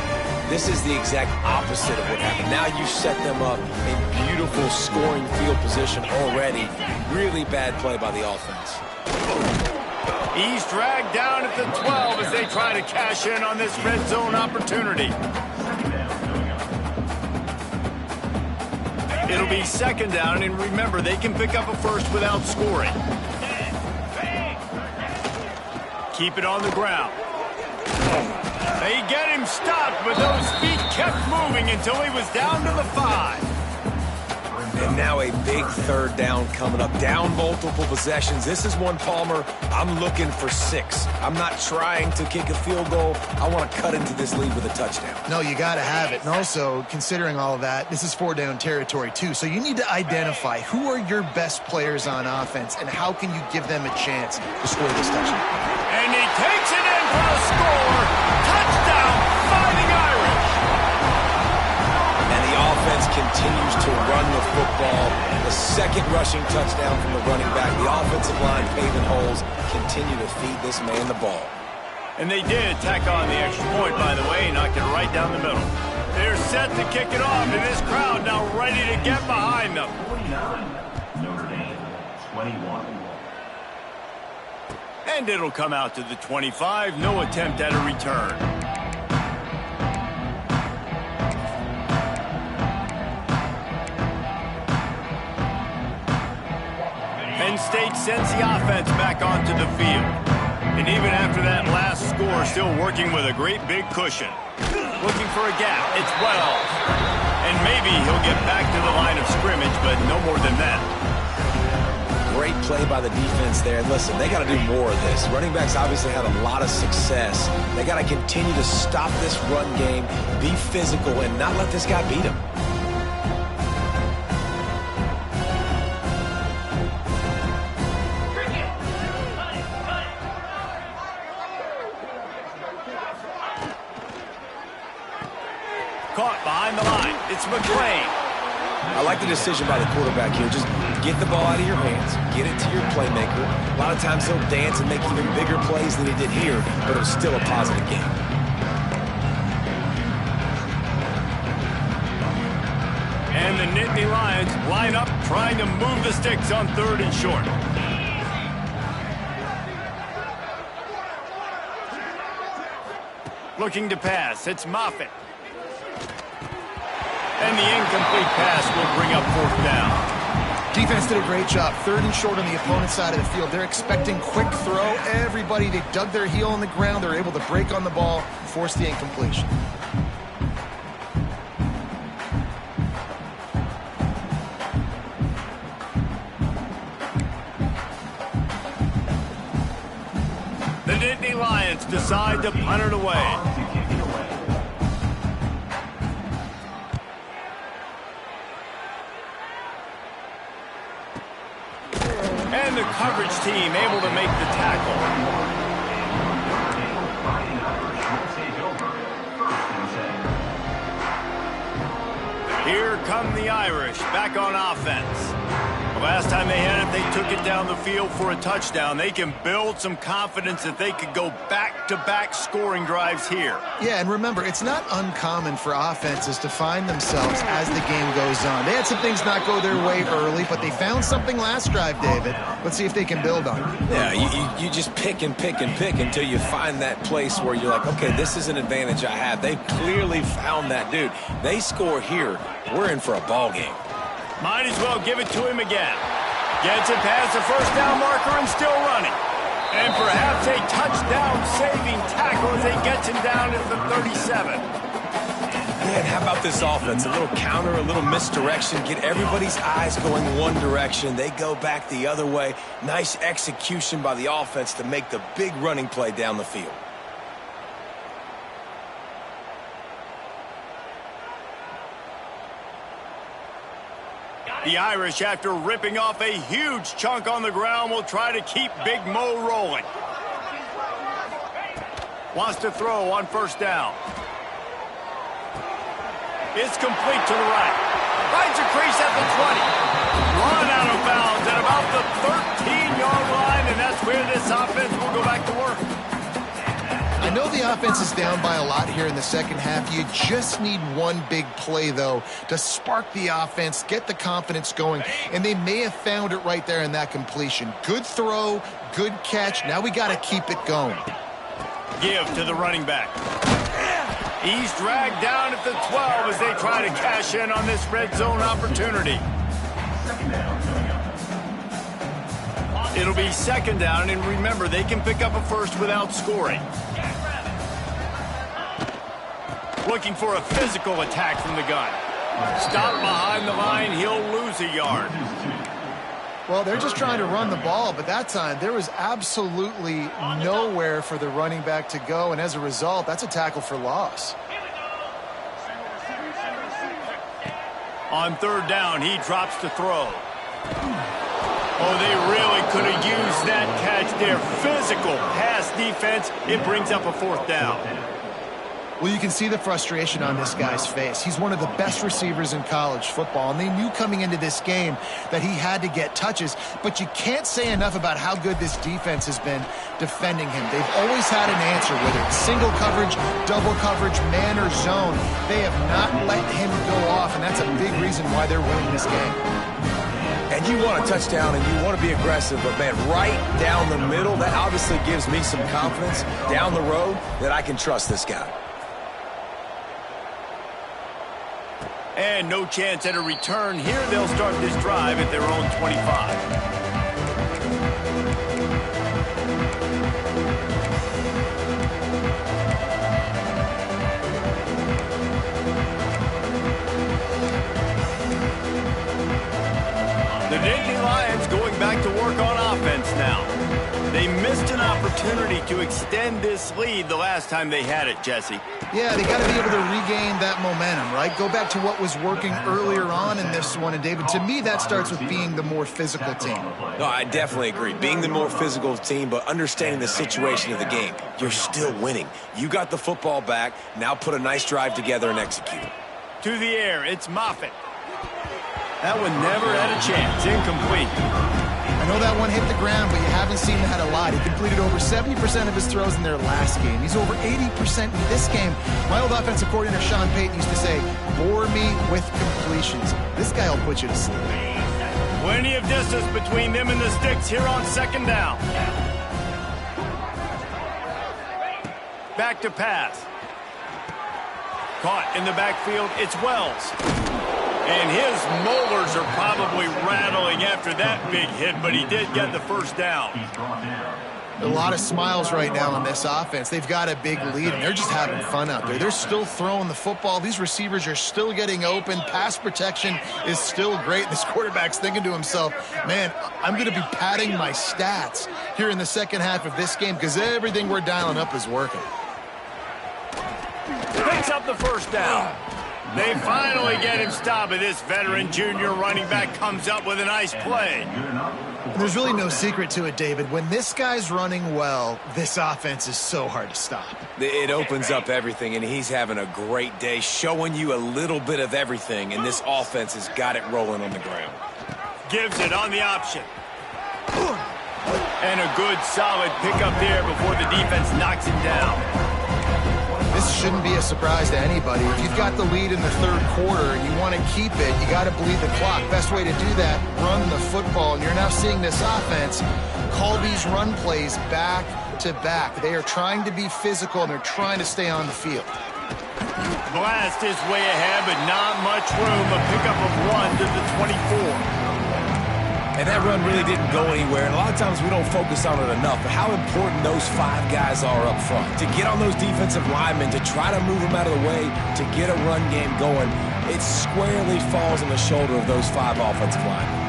This is the exact opposite of what happened. Now you set them up in beautiful scoring field position already. Really bad play by the offense. He's dragged down at the 12 as they try to cash in on this red zone opportunity. It'll be second down, and remember, they can pick up a first without scoring. Keep it on the ground. They get him stopped, but those feet kept moving until he was down to the 5. And now a big third down coming up. Down multiple possessions. This is one, Palmer, I'm looking for 6. I'm not trying to kick a field goal. I want to cut into this lead with a touchdown. No, you got to have it. And also, considering all of that, this is 4-down territory too. So you need to identify who are your best players on offense and how can you give them a chance to score this touchdown. And he takes it in for a score. Touchdown, Fighting Irish. And the offense continues to run the football. The second rushing touchdown from the running back. The offensive line paving holes. Continue to feed this man the ball. And they did tack on the extra point, by the way, knocked it right down the middle. They're set to kick it off, and this crowd now ready to get behind them. 49. Notre Dame, 21. And it'll come out to the 25. No attempt at a return. Penn State sends the offense back onto the field. And even after that last score, still working with a great big cushion. Looking for a gap. It's Wells. And maybe he'll get back to the line of scrimmage, but no more than that. Great play by the defense there. And listen, they got to do more of this. Running backs obviously had a lot of success. They got to continue to stop this run game, be physical, and not let this guy beat him. Caught behind the line. It's McClain. I like the decision by the quarterback here. Just get the ball out of your hands, get it to your playmaker. A lot of times he'll dance and make even bigger plays than he did here, but it was still a positive game. And the Nittany Lions line up trying to move the sticks on 3rd and short. Looking to pass, it's Moffitt. And the incomplete pass will bring up 4th down. Defense did a great job. 3rd and short on the opponent's side of the field. They're expecting quick throw. Everybody, they dug their heel on the ground. They're able to break on the ball, force the incompletion. The Nittany Lions decide to punt it away. And the coverage team able to make the tackle. Here come the Irish back on offense. The last time they had it, they took it down the field for a touchdown. They can build some confidence that they could go back-to-back scoring drives here. Yeah, and remember, it's not uncommon for offenses to find themselves as the game goes on. They had some things not go their way early, but they found something last drive, David. Let's see if they can build on it. Yeah, you just pick and pick and pick until you find that place where you're like, okay, this is an advantage I have. They clearly found that, dude. They score here, we're in for a ball game. Might as well give it to him again. Gets it past the 1st down marker and still running. And perhaps a touchdown-saving tackle as he gets him down at the 37. Man, how about this offense? A little counter, a little misdirection. Get everybody's eyes going one direction. They go back the other way. Nice execution by the offense to make the big running play down the field. The Irish, after ripping off a huge chunk on the ground, will try to keep Big Mo rolling. Wants to throw on 1st down. It's complete to the right. Finds a crease at the 20. Run out of bounds at about the 13-yard line, and that's where this offense will go back to work. I know the offense is down by a lot here in the second half. You just need one big play, though, to spark the offense, get the confidence going, and they may have found it right there in that completion. Good throw, good catch. Now we got to keep it going. Give to the running back. He's dragged down at the 12 as they try to cash in on this red zone opportunity. It'll be 2nd down, and remember, they can pick up a first without scoring. Looking for a physical attack from the gun. Stop behind the line, he'll lose a yard. Well, they're just trying to run the ball, but that time there was absolutely nowhere for the running back to go, and as a result, that's a tackle for loss. On 3rd down, he drops to throw. Oh, they really could have used that catch there. Physical pass defense. It brings up a 4th down. Well, you can see the frustration on this guy's face. He's one of the best receivers in college football, and they knew coming into this game that he had to get touches, but you can't say enough about how good this defense has been defending him. They've always had an answer, whether it's single coverage, double coverage, man or zone. They have not let him go off, and that's a big reason why they're winning this game. And you want a touchdown and you want to be aggressive, but man, right down the middle, that obviously gives me some confidence down the road that I can trust this guy. And no chance at a return. Here they'll start this drive at their own 25. The Nittany Lions going back to work on offense now. They missed an opportunity to extend this lead the last time they had it, Jesse. Yeah, they got to be able to regain that momentum, right? Go back to what was working earlier on in this one. And, David, to me, that starts with being the more physical team. No, I definitely agree. Being the more physical team, but understanding the situation of the game. You're still winning. You got the football back. Now put a nice drive together and execute. To the air, it's Moffitt. That one never had a chance. Incomplete. I know that one hit the ground, but you haven't seen that a lot. He completed over 70% of his throws in their last game. He's over 80% in this game. My old offensive coordinator, Sean Payton, used to say, bore me with completions. This guy will put you to sleep. Plenty of distance between them and the sticks here on second down. Back to pass. Caught in the backfield, it's Wells. And his molars are probably rattling after that big hit, but he did get the first down. A lot of smiles right now on this offense. They've got a big lead, and they're just having fun out there. They're still throwing the football. These receivers are still getting open. Pass protection is still great. This quarterback's thinking to himself, man, I'm going to be padding my stats here in the second half of this game because everything we're dialing up is working. Picks up the first down. They finally get him stopped, and this veteran junior running back comes up with a nice play. And there's really no secret to it, David. When this guy's running well, this offense is so hard to stop. It opens up everything, and he's having a great day, showing you a little bit of everything, and this offense has got it rolling on the ground. Gives it on the option. And a good, solid pickup there before the defense knocks him down. This shouldn't be a surprise to anybody. If you've got the lead in the third quarter and you want to keep it, you got to bleed the clock. Best way to do that, run the football. And you're now seeing this offense call these run plays back to back. They are trying to be physical, and they're trying to stay on the field. Blast is way ahead, but not much room. A pickup of 1 to the 24. And that run really didn't go anywhere, and a lot of times we don't focus on it enough, but how important those 5 guys are up front. To get on those defensive linemen, to try to move them out of the way, to get a run game going, it squarely falls on the shoulder of those 5 offensive linemen.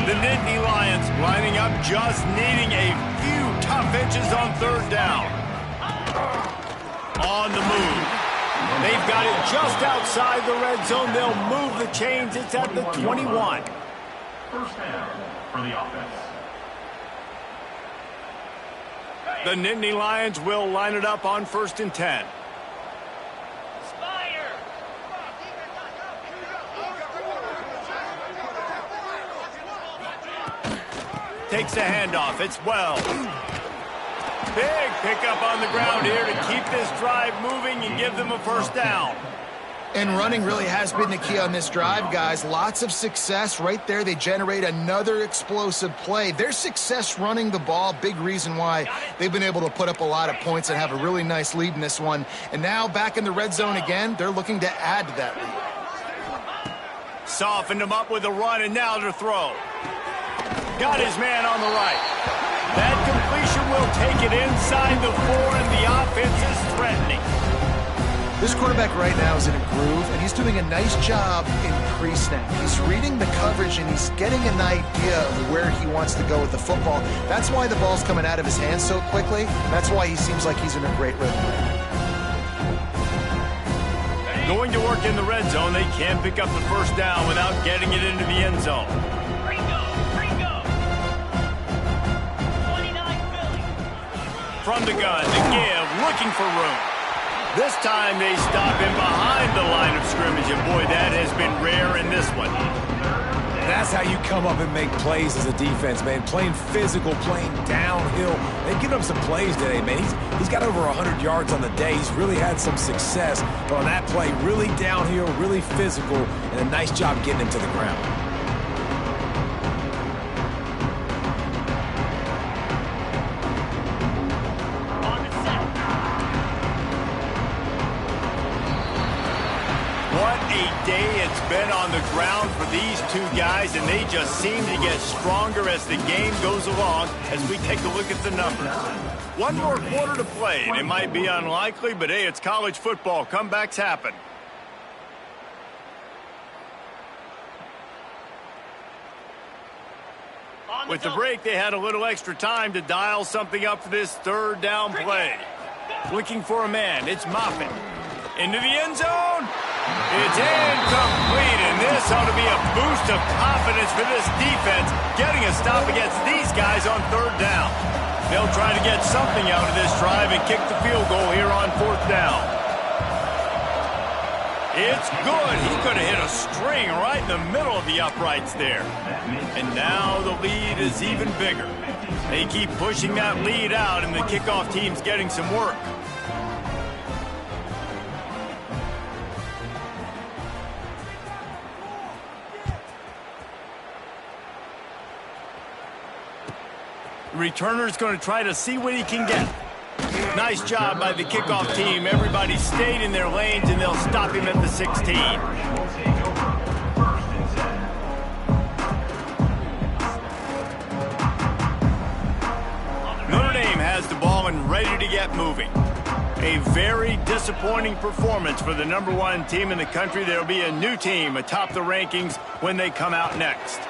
The Nittany Lions lining up, just needing a few tough inches on third down. On the move. They've got it just outside the red zone. They'll move the chains. It's at the 21. First down for the offense. The Nittany Lions will line it up on 1st and 10. Takes the handoff. It's Wells. Big pickup on the ground here to keep this drive moving and give them a first down. And running really has been the key on this drive, guys. Lots of success right there. They generate another explosive play. Their success running the ball, big reason why they've been able to put up a lot of points and have a really nice lead in this one. And now back in the red zone again, they're looking to add to that lead. Softened him up with a run, and now to throw. Got his man on the right. That completion will take it inside the 4, and the offense is threatening. This quarterback right now is in a groove, and he's doing a nice job in pre-snap. He's reading the coverage, and he's getting an idea of where he wants to go with the football. That's why the ball's coming out of his hands so quickly. That's why he seems like he's in a great rhythm right now. Going to work in the red zone, they can't pick up the first down without getting it into the end zone. From the gun, to give, looking for room. This time they stop him behind the line of scrimmage, and boy, that has been rare in this one. That's how you come up and make plays as a defense, man. Playing physical, playing downhill. They've given up some plays today, man. He's got over 100 yards on the day. He's really had some success. But on that play, really downhill, really physical, and a nice job getting him to the ground. Been on the ground for these 2 guys, and they just seem to get stronger as the game goes along as we take a look at the numbers. 1 more quarter to play, and it might be unlikely, but hey, it's college football. Comebacks happen. With the break, they had a little extra time to dial something up for this third down play. Looking for a man, it's Moffitt. Into the end zone. It's incomplete, and this ought to be a boost of confidence for this defense, getting a stop against these guys on third down. They'll try to get something out of this drive and kick the field goal here on 4th down. It's good. He could have hit a string right in the middle of the uprights there. And now the lead is even bigger. They keep pushing that lead out, and the kickoff team's getting some work. The returner's going to try to see what he can get. Nice job by the kickoff team. Everybody stayed in their lanes, and they'll stop him at the 16. Notre Dame has the ball and ready to get moving. A very disappointing performance for the #1 team in the country. There'll be a new team atop the rankings when they come out next.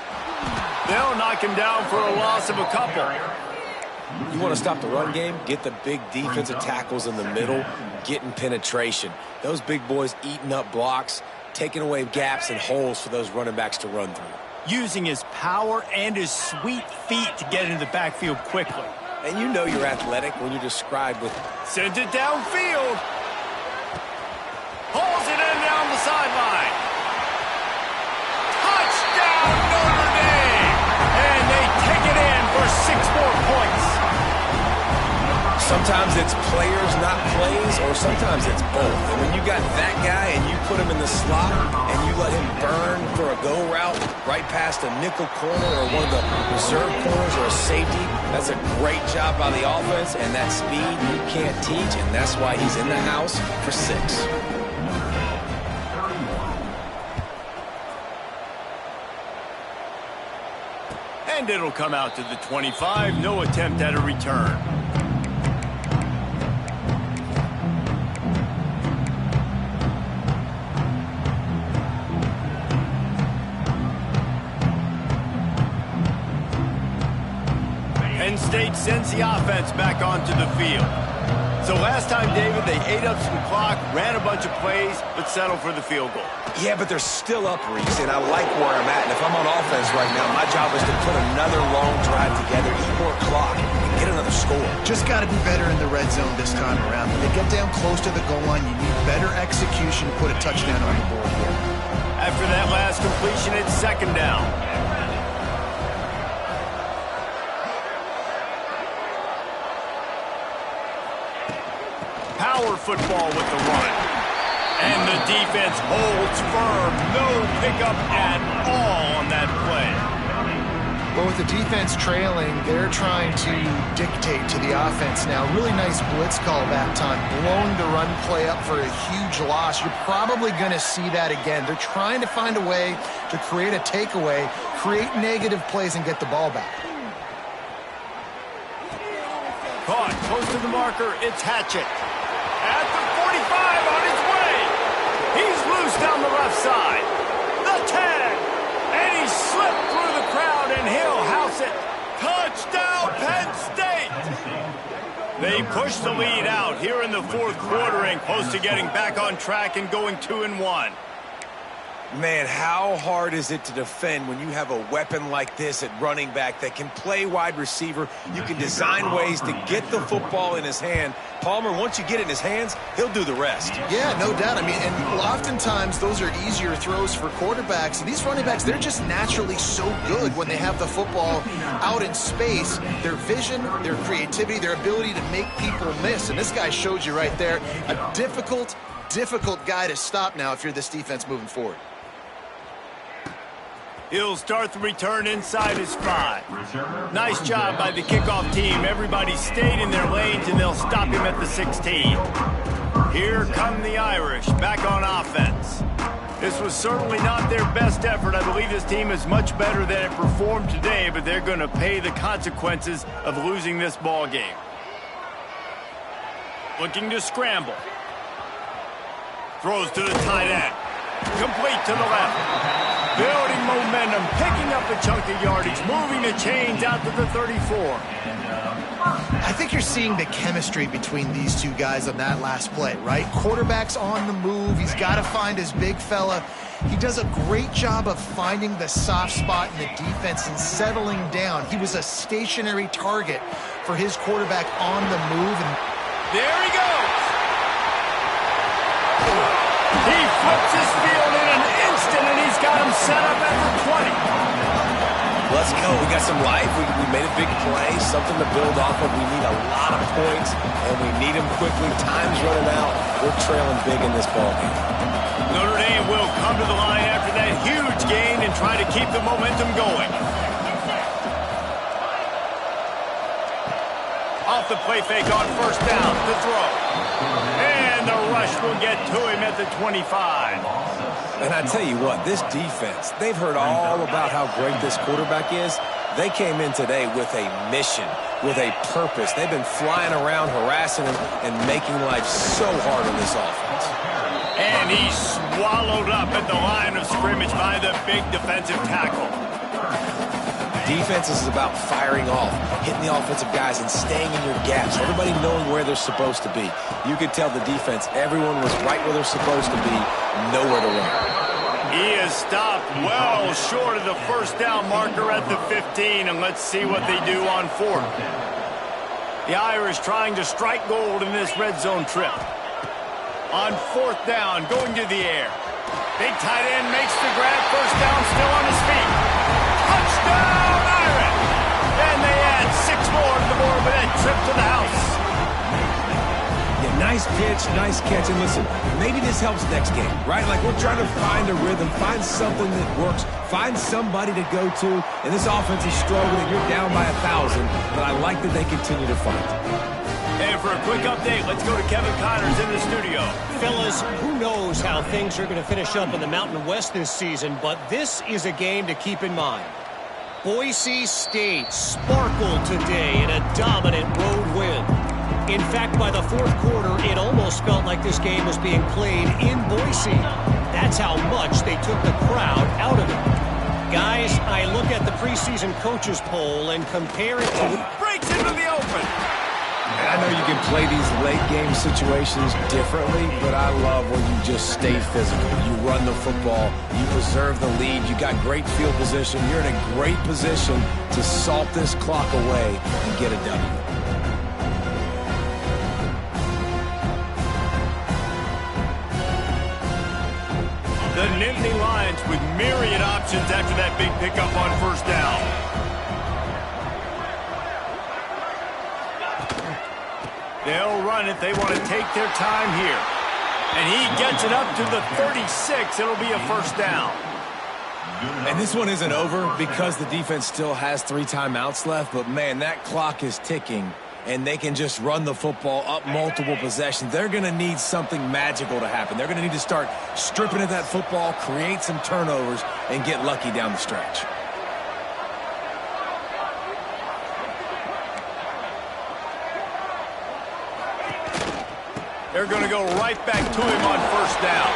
They'll knock him down for a loss of a couple. You want to stop the run game? Get the big defensive tackles in the middle, getting penetration. Those big boys eating up blocks, taking away gaps and holes for those running backs to run through. Using his power and his sweet feet to get into the backfield quickly. And you know you're athletic when you're described with... Sends it downfield. Hauls it in down the sideline. Touchdown, Notre Dame! And they take it in for 6 more points. Sometimes it's players, not plays, or sometimes it's both. And when you got that guy and you put him in the slot and you let him burn for a go route right past a nickel corner or one of the reserve corners or a safety, that's a great job by the offense, and that speed you can't teach, and that's why he's in the house for 6. And it'll come out to the 25. No attempt at a return. Penn State sends the offense back onto the field. So last time, David, they ate up some clock, ran a bunch of plays, but settled for the field goal. Yeah, but they're still up, Reese, and I like where I'm at. And if I'm on offense right now, my job is to put another long drive together, eat more clock, and get another score. Just got to be better in the red zone this time around. When they get down close to the goal line, you need better execution to put a touchdown on the board here. After that last completion, it's 2nd down. Power football with the run. And the defense holds firm. No pickup at all on that play. Well, with the defense trailing, they're trying to dictate to the offense now. Really nice blitz call that time, blowing the run play up for a huge loss. You're probably going to see that again. They're trying to find a way to create a takeaway, create negative plays, and get the ball back. Caught close to the marker. It's Hatchett. At the 45 on his way. He's loose down the left side. The tag. And he slipped through the crowd, and he'll house it. Touchdown, Penn State. They push the lead out here in the 4th quarter and close to getting back on track and going 2-1. Man, how hard is it to defend when you have a weapon like this at running back that can play wide receiver? You can design ways to get the football in his hand. Palmer, once you get it in his hands, he'll do the rest. Yeah, no doubt. I mean, and oftentimes those are easier throws for quarterbacks. And these running backs, they're just naturally so good when they have the football out in space. Their vision, their creativity, their ability to make people miss. And this guy showed you right there, a difficult guy to stop now if you're this defense moving forward. He'll start the return inside his 5. Nice job by the kickoff team. Everybody stayed in their lanes, and they'll stop him at the 16. Here come the Irish back on offense. This was certainly not their best effort. I believe this team is much better than it performed today, but they're going to pay the consequences of losing this ball game. Looking to scramble. Throws to the tight end. Complete to the left. Building momentum, picking up a chunk of yardage, moving the chains out to the 34. I think you're seeing the chemistry between these two guys on that last play, right? Quarterback's on the move. He's got to find his big fella. He does a great job of finding the soft spot in the defense and settling down. He was a stationary target for his quarterback on the move. And there he goes. He flips his field in an instant, and he's got him set up at the 20. Let's go. We got some life. We made a big play, something to build off of. We need a lot of points, and we need them quickly. Time's running out. We're trailing big in this ballgame. Notre Dame will come to the line after that huge gain and try to keep the momentum going. Off the play fake on first down to throw. And the rush will get to him at the 25. And I tell you what, this defense, they've heard all about how great this quarterback is. They came in today with a mission, with a purpose. They've been flying around, harassing him, and making life so hard on this offense. And he's swallowed up at the line of scrimmage by the big defensive tackle. Defense is about firing off, hitting the offensive guys, and staying in your gaps. Everybody knowing where they're supposed to be. You could tell the defense, everyone was right where they're supposed to be, nowhere to run. He is stopped well short of the first down marker at the 15, and let's see what they do on fourth. The Irish trying to strike gold in this red zone trip. On fourth down, going to the air. Big tight end makes the grab, first down, still on his feet. Touchdown, Irish! And they add 6 more to the board with that trip to the house. Yeah, nice pitch, nice catch. And listen, maybe this helps next game, right? Like we're trying to find a rhythm, find something that works, find somebody to go to. And this offense is struggling. You're down by 1,000, but I like that they continue to fight. And for a quick update, let's go to Kevin Connors in the studio. Fellas, who knows how things are going to finish up in the Mountain West this season, but this is a game to keep in mind. Boise State sparkled today in a dominant road win. In fact, by the fourth quarter, it almost felt like this game was being played in Boise. That's how much they took the crowd out of it. Guys, I look at the preseason coaches poll and compare it to... Breaks into the open. I know you can play these late-game situations differently, but I love when you just stay physical. You run the football, you preserve the lead, you got great field position, you're in a great position to salt this clock away and get a W. The Nittany Lions with myriad options after that big pickup on first down. They'll run it. They want to take their time here. And he gets it up to the 36. It'll be a first down. And this one isn't over because the defense still has 3 timeouts left. But, man, that clock is ticking, and they can just run the football up multiple possessions. They're going to need something magical to happen. They're going to need to start stripping at that football, create some turnovers, and get lucky down the stretch. They're going to go right back to him on first down.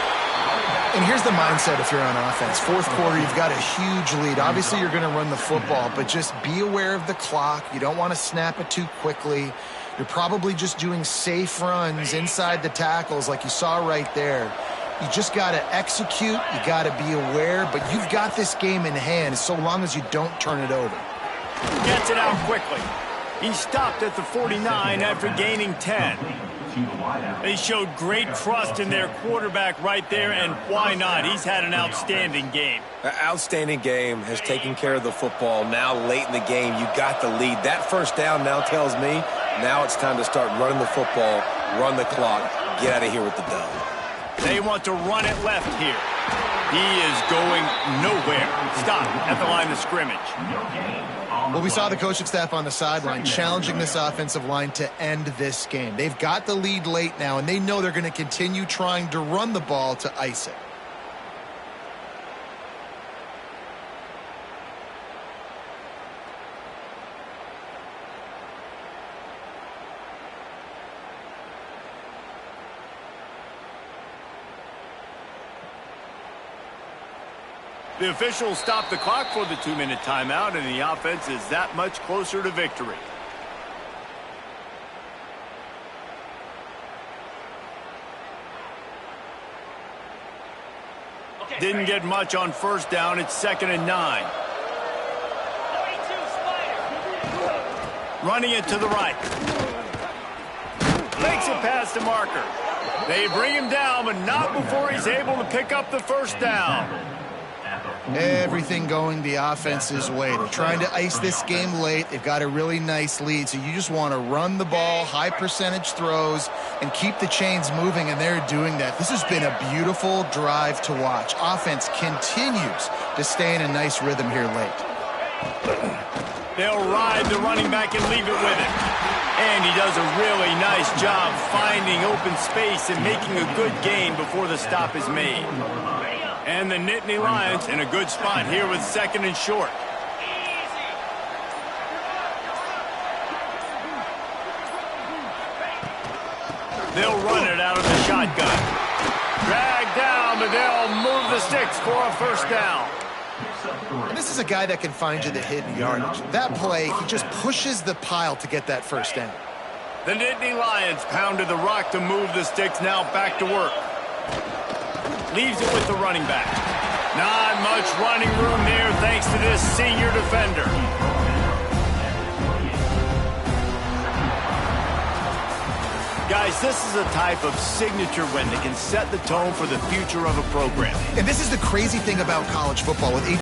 And here's the mindset if you're on offense. Fourth quarter, you've got a huge lead. Obviously, you're going to run the football, but just be aware of the clock. You don't want to snap it too quickly. You're probably just doing safe runs inside the tackles like you saw right there. You just got to execute. You got to be aware, but you've got this game in hand so long as you don't turn it over. Gets it out quickly. He stopped at the 49 after gaining 10. They showed great trust in their quarterback right there, and why not? He's had an outstanding game. An outstanding game, has taken care of the football. Now late in the game, you got the lead. That first down now tells me now it's time to start running the football, run the clock, get out of here with the dub. They want to run it left here. He is going nowhere. Stop at the line of scrimmage. Well, we saw the coaching staff on the sideline challenging this offensive line to end this game. They've got the lead late now, and they know they're going to continue trying to run the ball to ice it. The officials stopped the clock for the 2-minute timeout, and the offense is that much closer to victory. Didn't get much on first down. It's 2nd and 9. Running it to the right. Makes it past the marker. They bring him down, but not before he's able to pick up the first down. Everything going the offense's way. They're trying to ice this game late. They've got a really nice lead, so you just want to run the ball, high percentage throws, and keep the chains moving, and they're doing that. This has been a beautiful drive to watch. Offense continues to stay in a nice rhythm here late. They'll ride the running back and leave it with him. And he does a really nice job finding open space and making a good gain before the stop is made. And the Nittany Lions in a good spot here with 2nd and short. They'll run it out of the shotgun. Dragged down, but they'll move the sticks for a first down. And this is a guy that can find you the hidden yardage. That play, he just pushes the pile to get that first down. The Nittany Lions pounded the rock to move the sticks, now back to work. Leaves it with the running back. Not much running room there thanks to this senior defender. Guys, this is a type of signature win that can set the tone for the future of a program. And this is the crazy thing about college football with